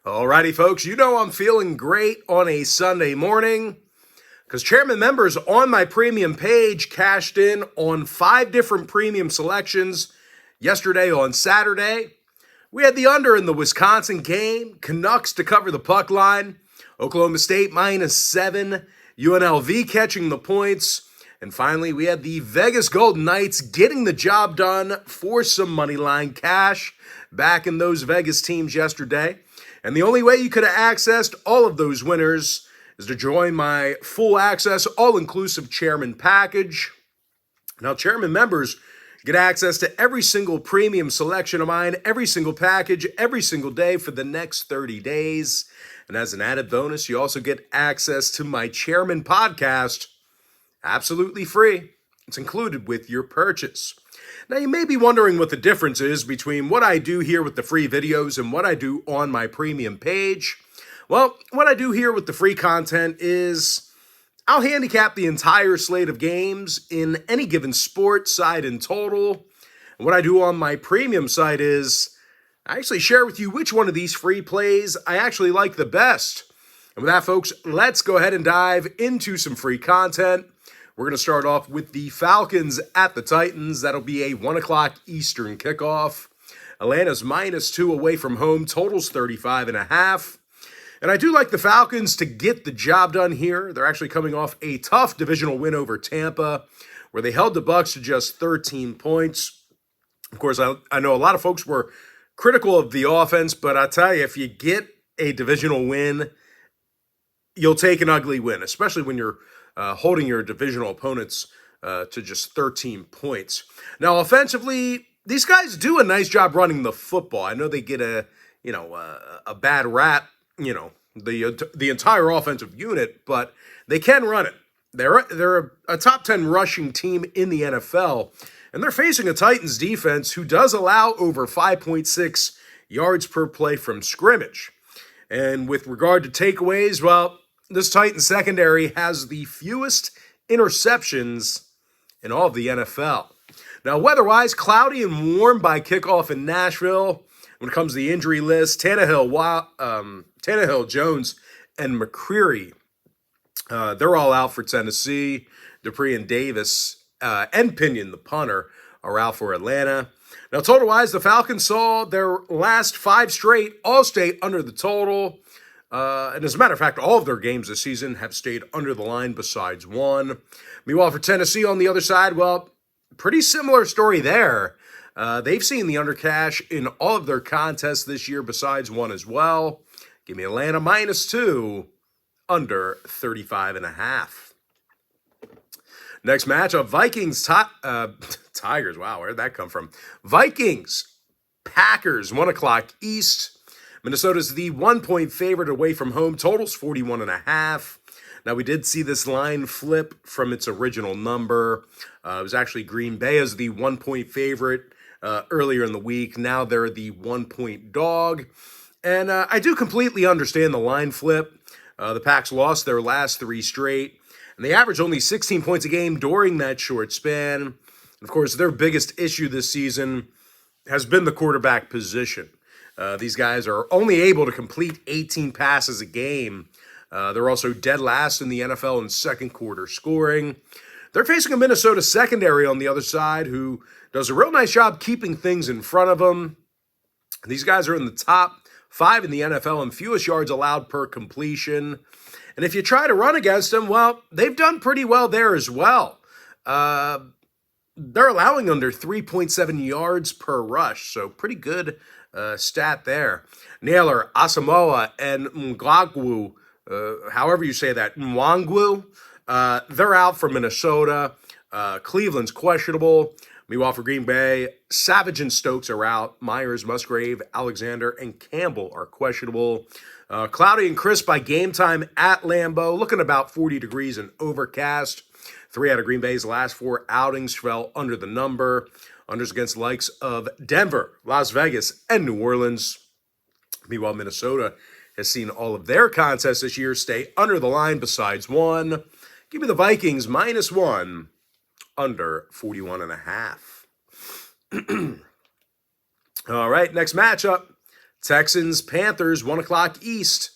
Alrighty, folks, you know I'm feeling great on a Sunday morning because chairman members on my premium page cashed in on 5 different premium selections yesterday on Saturday. We had the under in the Wisconsin game, Canucks to cover the puck line, Oklahoma State -7, UNLV catching the points, and finally we had the Vegas Golden Knights getting the job done for some money line cash back in those Vegas teams yesterday. And the only way you could have accessed all of those winners is to join my full access, all-inclusive chairman package. Now, chairman members get access to every single premium selection of mine, every single package, every single day for the next 30 days. And as an added bonus, you also get access to my chairman podcast, absolutely free. It's included with your purchase. Now, you may be wondering what the difference is between what I do here with the free videos and what I do on my premium page. Well, what I do here with the free content is I'll handicap the entire slate of games in any given sport, side, and total. And what I do on my premium site is I actually share with you which one of these free plays I actually like the best. And with that, folks, let's go ahead and dive into some free content. We're going to start off with the Falcons at the Titans. That'll be a 1 o'clock Eastern kickoff. Atlanta's -2 away from home. Totals 35.5. And I do like the Falcons to get the job done here. They're actually coming off a tough divisional win over Tampa, where they held the Bucs to just 13 points. Of course, I know a lot of folks were critical of the offense, but I tell you, if you get a divisional win, you'll take an ugly win, especially when you're holding your divisional opponents to just 13 points. Now, offensively, these guys do a nice job running the football. I know they get a bad rap, the entire offensive unit, but they can run it. They're a top 10 rushing team in the NFL, and they're facing a Titans defense who does allow over 5.6 yards per play from scrimmage. And with regard to takeaways, well, this Titans secondary has the fewest interceptions in all of the NFL. Now, weather-wise, cloudy and warm by kickoff in Nashville. When it comes to the injury list, Tannehill, Jones, and McCreary, they're all out for Tennessee. Dupree and Davis and Pinion, the punter, are out for Atlanta. Now, total-wise, the Falcons saw their last 5 straight all stay under the total. And as a matter of fact, all of their games this season have stayed under the line besides one. Meanwhile, for Tennessee on the other side, well, pretty similar story there. They've seen the under cash in all of their contests this year besides one as well. Give me Atlanta -2, under 35.5. Next matchup, Vikings, Tigers. Wow, where'd that come from? Vikings, Packers, 1 o'clock East. Minnesota's the 1-point favorite away from home. Totals 41.5. Now, we did see this line flip from its original number. It was actually Green Bay as the 1-point favorite earlier in the week. Now they're the 1-point dog. And I do completely understand the line flip. The Packs lost their last 3 straight, and they averaged only 16 points a game during that short span. And of course, their biggest issue this season has been the quarterback position. These guys are only able to complete 18 passes a game. They're also dead last in the NFL in second quarter scoring. They're facing a Minnesota secondary on the other side who does a real nice job keeping things in front of them. These guys are in the top 5 in the NFL in fewest yards allowed per completion. And if you try to run against them, well, they've done pretty well there as well. They're allowing under 3.7 yards per rush, so pretty good stat there. Naylor, Asamoah, and Mwangwu, however you say that, Mwangwu, they're out for Minnesota. Cleveland's questionable. Meanwhile, for Green Bay, Savage and Stokes are out. Myers, Musgrave, Alexander, and Campbell are questionable. Cloudy and crisp by game time at Lambeau. Looking about 40 degrees and overcast. 3 out of Green Bay's last 4 outings fell under the number. Unders against the likes of Denver, Las Vegas, and New Orleans. Meanwhile, Minnesota has seen all of their contests this year stay under the line besides one. Give me the Vikings -1, under 41.5. All right, next matchup. Texans, Panthers, 1 o'clock East.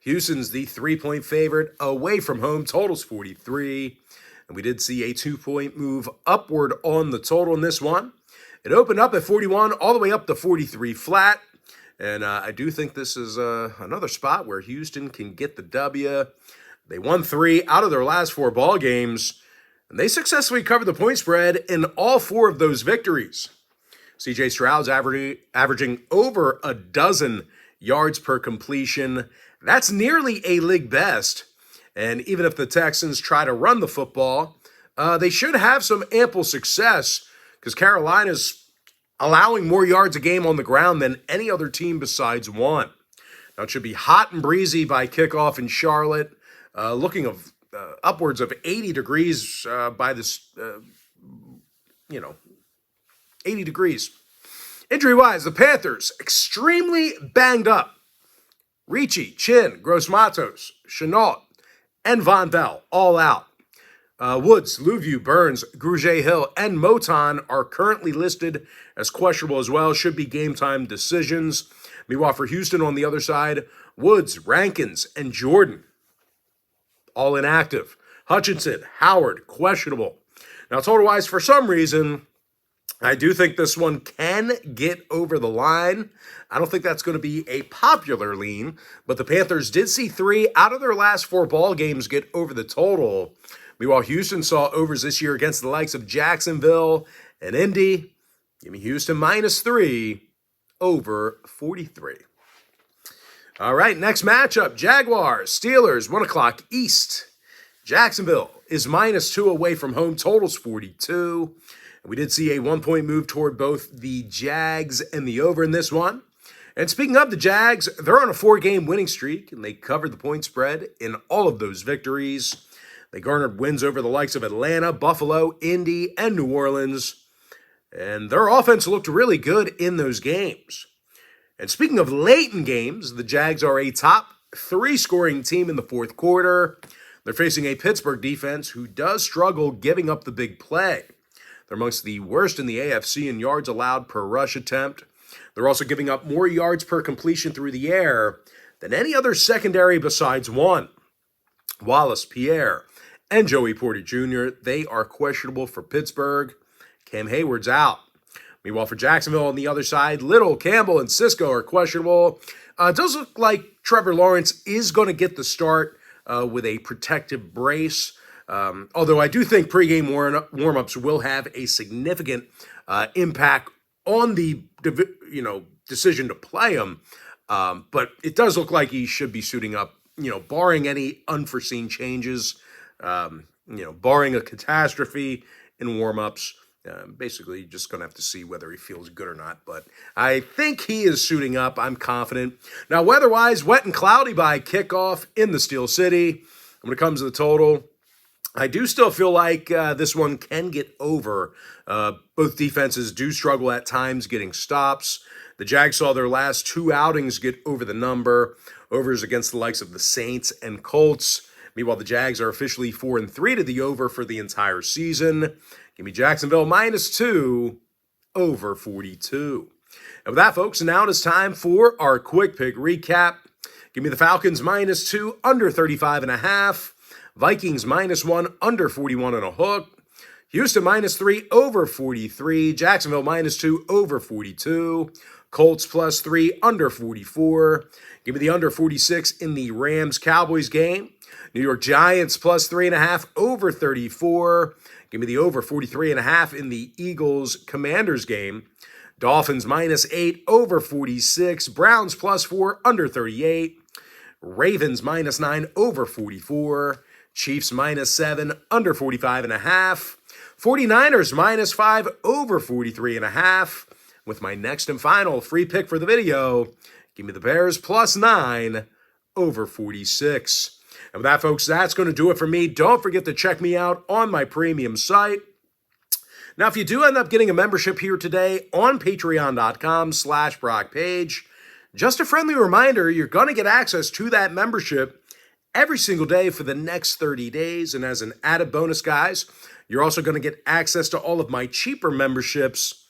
Houston's the 3-point favorite away from home. Total's 43. And we did see a 2-point move upward on the total in this one. It opened up at 41 all the way up to 43 flat. And I do think this is another spot where Houston can get the W. They won 3 out of their last 4 ball games. And they successfully covered the point spread in all 4 of those victories. C.J. Stroud's averaging over a dozen yards per completion. That's nearly a league best. And even if the Texans try to run the football, they should have some ample success because Carolina's allowing more yards a game on the ground than any other team besides one. Now, it should be hot and breezy by kickoff in Charlotte, looking of upwards of 80 degrees by this, 80 degrees. Injury-wise, the Panthers extremely banged up. Ricci, Chin, Gross-Matos, Chenault, and Von Bell all out. Woods, Louvieux, Burns, Grugier-Hill, and Moton are currently listed as questionable as well. Should be game-time decisions. Meanwhile, for Houston on the other side, Woods, Rankins, and Jordan all inactive. Hutchinson, Howard, questionable. Now, total-wise, for some reason, I do think this one can get over the line. I don't think that's going to be a popular lean, but the Panthers did see 3 out of their last 4 ball games get over the total. Meanwhile, Houston saw overs this year against the likes of Jacksonville and Indy. Give me Houston -3 over 43. All right, next matchup, Jaguars, Steelers, 1 o'clock East. Jacksonville is -2 away from home, totals 42. We did see a 1-point move toward both the Jags and the over in this one. And speaking of the Jags, they're on a 4-game winning streak, and they covered the point spread in all of those victories. They garnered wins over the likes of Atlanta, Buffalo, Indy, and New Orleans. And their offense looked really good in those games. And speaking of late in games, the Jags are a top 3 scoring team in the fourth quarter. They're facing a Pittsburgh defense who does struggle giving up the big play. They're amongst the worst in the AFC in yards allowed per rush attempt. They're also giving up more yards per completion through the air than any other secondary besides one. Wallace, Pierre, and Joey Porter Jr., they are questionable for Pittsburgh. Cam Hayward's out. Meanwhile, for Jacksonville on the other side, Little, Campbell, and Cisco are questionable. It does look like Trevor Lawrence is going to get the start with a protective brace. Although I do think pregame warm-ups will have a significant impact on the decision to play him. But it does look like he should be suiting up, barring any unforeseen changes, barring a catastrophe in warm-ups. Basically, just going to have to see whether he feels good or not. But I think he is suiting up. I'm confident. Now, weather-wise, wet and cloudy by kickoff in the Steel City. When it comes to the total, I do still feel like this one can get over. Both defenses do struggle at times getting stops. The Jags saw their last 2 outings get over the number. Overs against the likes of the Saints and Colts. Meanwhile, the Jags are officially 4-3 to the over for the entire season. Give me Jacksonville -2 over 42. And with that, folks, now it is time for our quick pick recap. Give me the Falcons -2 under 35.5. Vikings -1 under 41 and a hook. Houston -3 over 43. Jacksonville -2 over 42. Colts +3 under 44. Give me the under 46 in the Rams-Cowboys game. New York Giants +3.5 over 34. Give me the over 43.5 in the Eagles-Commanders game. Dolphins -8 over 46. Browns +4 under 38. Ravens -9 over 44. Chiefs -7 under 45.5. 49ers -5 over 43.5. With my next and final free pick for the video, give me the Bears +9 over 46. And with that, folks, that's going to do it for me. Don't forget to check me out on my premium site. Now, if you do end up getting a membership here today on patreon.com/BrockPage, just a friendly reminder, you're going to get access to that membership every single day for the next 30 days. And as an added bonus, guys, you're also going to get access to all of my cheaper memberships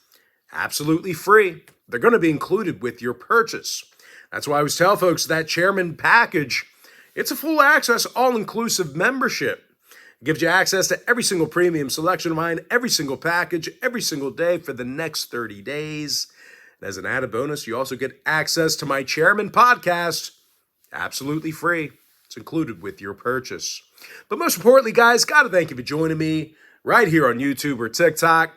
absolutely free. They're going to be included with your purchase. That's why I always tell folks that Chairman package, it's a full access, all-inclusive membership. It gives you access to every single premium selection of mine, every single package, every single day for the next 30 days. And as an added bonus, you also get access to my Chairman podcast, absolutely free. It's included with your purchase. But most importantly, guys, got to thank you for joining me right here on YouTube or TikTok.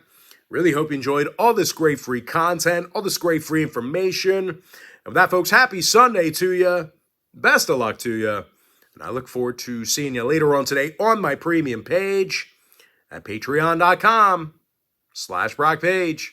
Really hope you enjoyed all this great free content, all this great free information. And with that, folks, happy Sunday to you. Best of luck to you. And I look forward to seeing you later on today on my premium page at patreon.com/BrockPage.